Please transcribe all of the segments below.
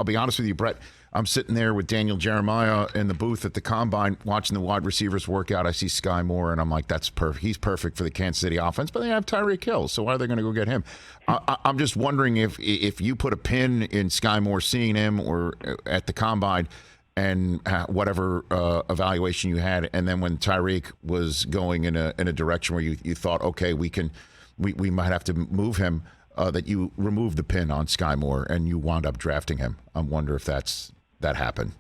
I'll be honest with you, Brett. I'm sitting there with Daniel Jeremiah in the booth at the Combine watching the wide receivers work out. I see Skyy Moore, and I'm like, that's perfect. He's perfect for the Kansas City offense, but they have Tyreek Hill, so why are they going to go get him? I'm just wondering if you put a pin in Skyy Moore seeing him or at the Combine and whatever evaluation you had, and then when Tyreek was going in a direction where you thought, okay, we might have to move him, that you removed the pin on Skyy Moore and you wound up drafting him. I wonder if that happened.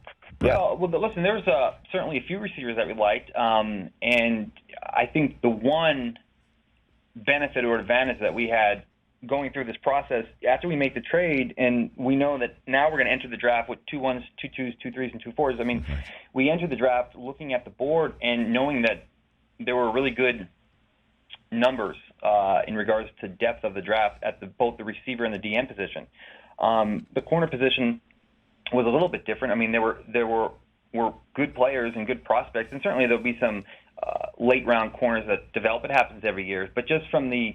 Yeah, well, but listen, there was certainly a few receivers that we liked, and I think the one benefit or advantage that we had going through this process after we make the trade, and we know that now we're going to enter the draft with 2 1s, 2 2s, 2 3s, and 2 4s. I mean, we entered the draft looking at the board and knowing that there were really good numbers in regards to depth of the draft at both the receiver and the DM position. The corner position was a little bit different. I mean, there were good players and good prospects, and certainly there'll be some late round corners that develop. It happens every year, but just from the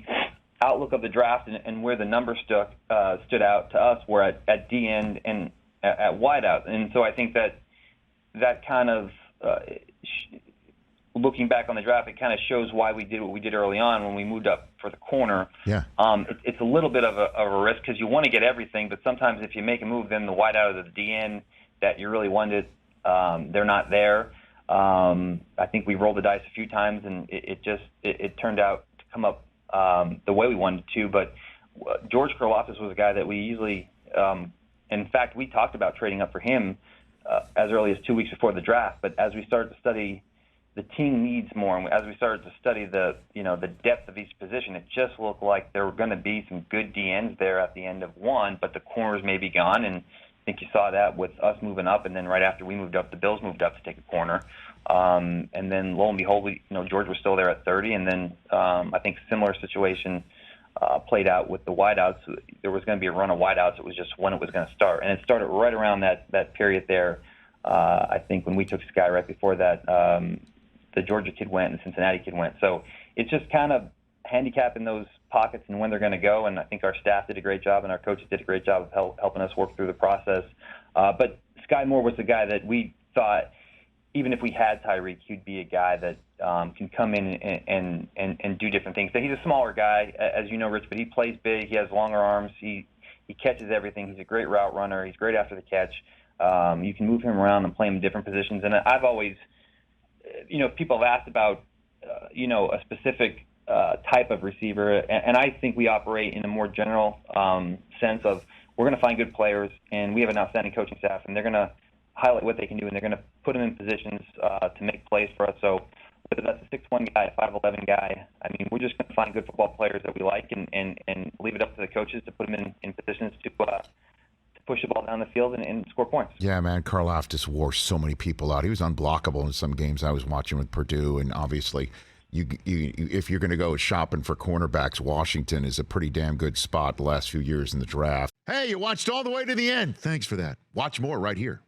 outlook of the draft and where the numbers stood out to us were at D end and at wide out. And so I think that kind of looking back on the draft, it kind of shows why we did what we did early on when we moved up for the corner. Yeah. It's a little bit of a risk because you want to get everything, but sometimes if you make a move, then the wide out of the DN that you really wanted, they're not there. I think we rolled the dice a few times, and it turned out to come up the way we wanted to. But George Karlaftis was a guy that we easily, in fact, we talked about trading up for him as early as 2 weeks before the draft. But as we started to study the team needs more, and as we started to study the depth of each position, it just looked like there were going to be some good DNs there at the end of one, but the corners may be gone. And I think you saw that with us moving up, and then right after we moved up, the Bills moved up to take a corner. And then lo and behold, George was still there at 30, and then I think similar situation played out with the wideouts. There was going to be a run of wideouts. It was just when it was going to start, and it started right around that period there. I think when we took Skyy right before that, the Georgia kid went and the Cincinnati kid went. So it's just kind of handicapping those pockets and when they're going to go, and I think our staff did a great job and our coaches did a great job of helping us work through the process. But Skyy Moore was the guy that we thought, even if we had Tyreek, he'd be a guy that can come in and do different things. So he's a smaller guy, as you know, Rich, but he plays big. He has longer arms. He catches everything. He's a great route runner. He's great after the catch. You can move him around and play him in different positions. And I've always, people have asked about, a specific type of receiver, and I think we operate in a more general sense of we're going to find good players, and we have an outstanding coaching staff, and they're going to highlight what they can do, and they're going to put them in positions to make plays for us. So whether that's a 6'1" guy, a 5'11" guy, I mean, we're just going to find good football players that we like and leave it up to the coaches to put them in positions to push the ball down the field and score points. Yeah, man, Karlaftis wore so many people out. He was unblockable in some games I was watching with Purdue, and obviously you if you're going to go shopping for cornerbacks, Washington is a pretty damn good spot the last few years in the draft. Hey, you watched all the way to the end. Thanks for that. Watch more right here.